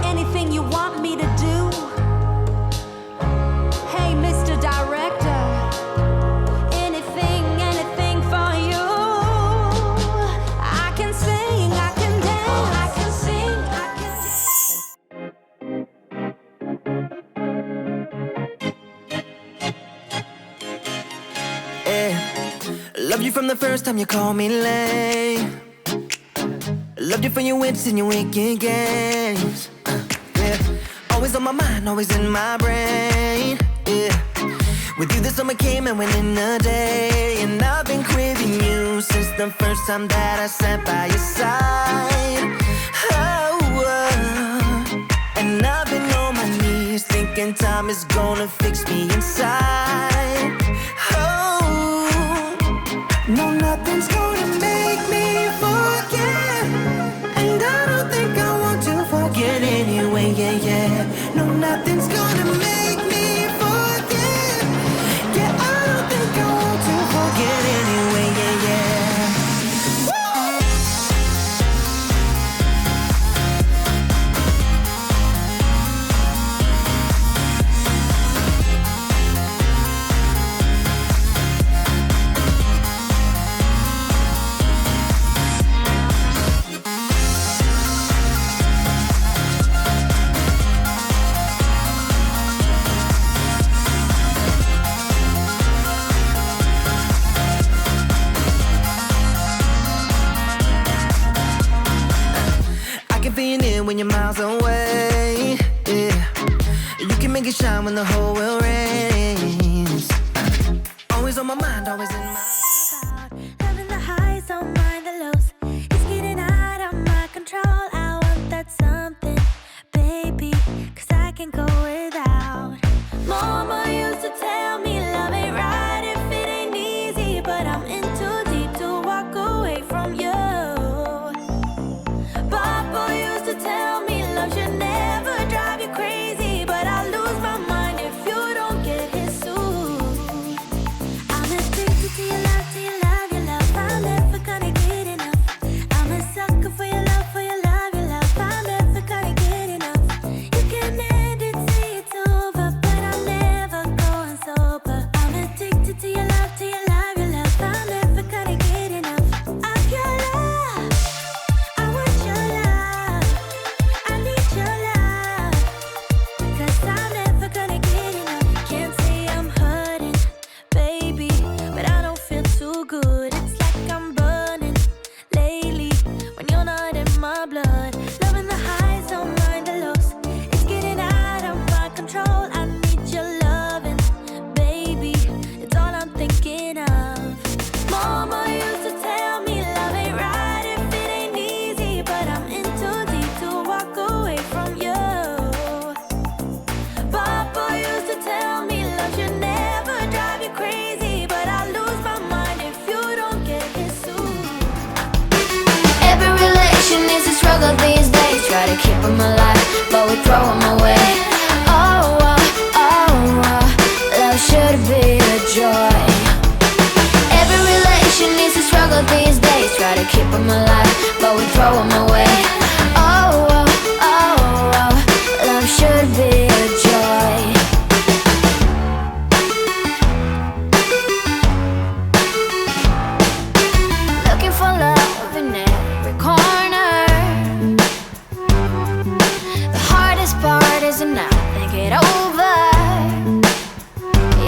anything you want me to do. Hey, Mr. Director, anything, anything for you. I can sing, I can dance, I can sing, I can dance. Yeah. Loved you from the first time you called me late. Loved you for your wits and your wicked games. Yeah. Always on my mind, always in my brain. Yeah. With you the summer came and went in a day. And I've been craving you since the first time that I sat by your side. And I've been on my knees thinking time is gonna fix me inside. No, nothing's gonna make me forget. And I don't think I want to forget anyway, yeah, yeah. No, nothing's gonna make me forget. Yeah, I don't think I want to forget anyway, yeah, yeah. When you're miles away, yeah. You can make it shine when the whole world rains. Always on my mind, always in my Loving the highs, don't mind the lows. It's getting out of my control. I want that something, baby, 'cause I can't go without. Mama used to tell me love ain't right if it ain't easy, but I'm in too deep to walk away from you. Papa used to tell me love should never drive you crazy, but I lose my mind if you don't get his suit. I'm addicted to your love, to your love, your love. I'm never gonna get enough. I'm a sucker for your love, for your love, your love. I'm never gonna get enough. You can end it, say it's over, but I'm never going sober. I'm addicted to your love, to your love, your love. I'm never gonna get enough of your love. I want your love, I need your love, 'cause I'm never gonna get enough. Can't say I'm hurting, baby, but I don't feel too good. It's like I'm burning lately when you're not in my blood. Loving the highs, don't mind the lows. It's getting out of my control. I need your loving, baby. It's all I'm thinking of. Mama used to tell me love ain't right if it ain't easy, but I'm in too deep to walk away from you. Papa used to tell me love should never drive you crazy, but I lose my mind if you don't get his suit. Every relation is a struggle these days. Try to keep them alive, but we throw them away. Love should be a joy. Every relation is a struggle these days. Try to keep them alive, but we throw them away. Love should be a joy. Looking for love in every corner. The hardest part is to not think it over.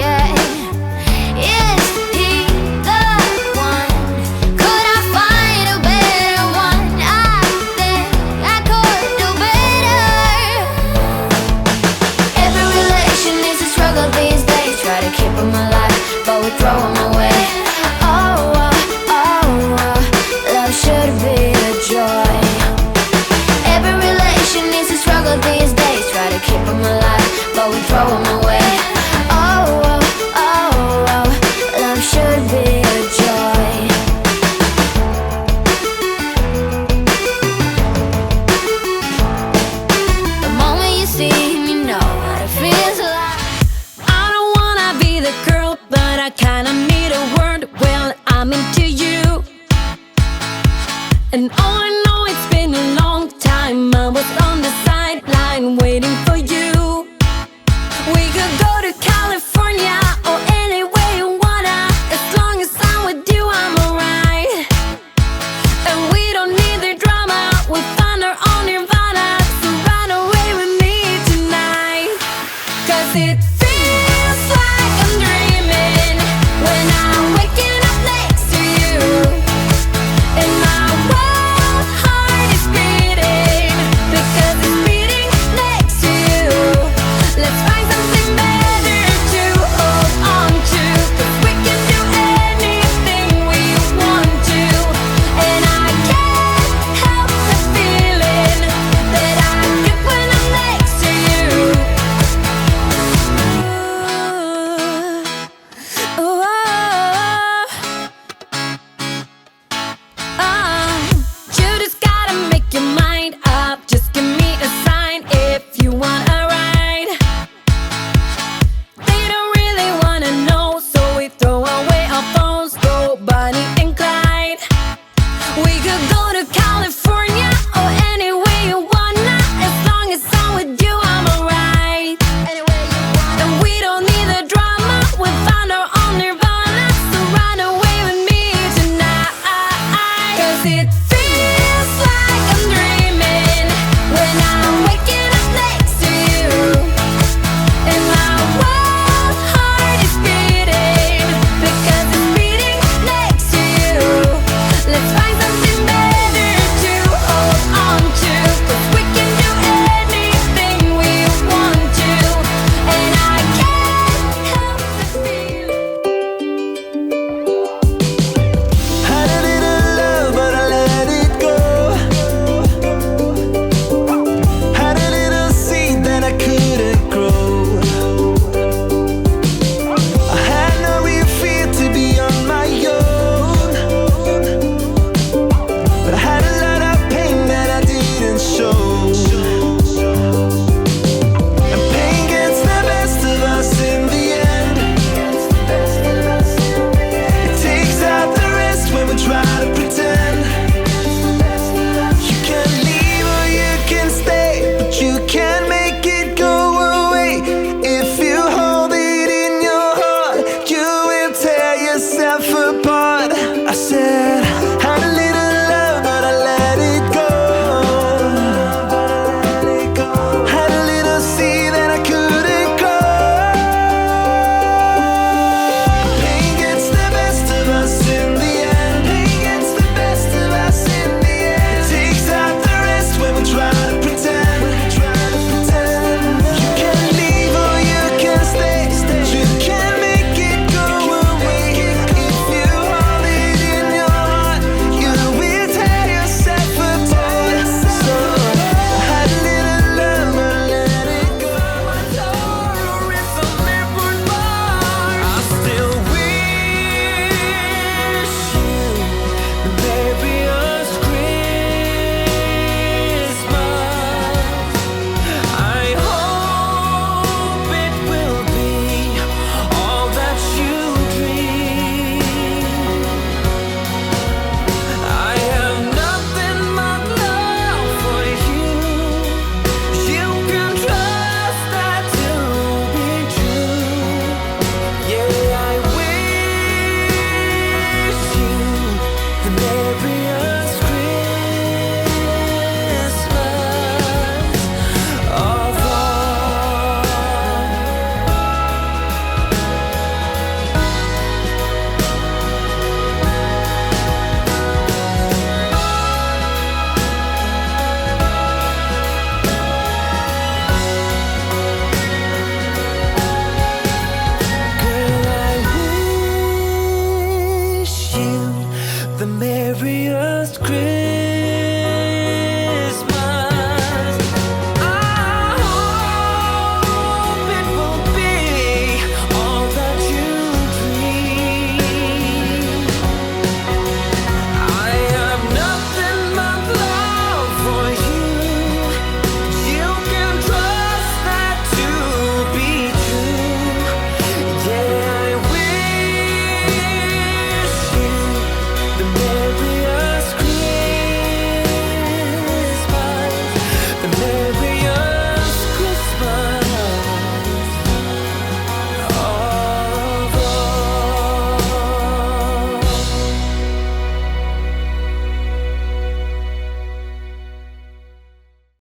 Yeah. Is he the one? Could I find a better one? I think and waiting for you.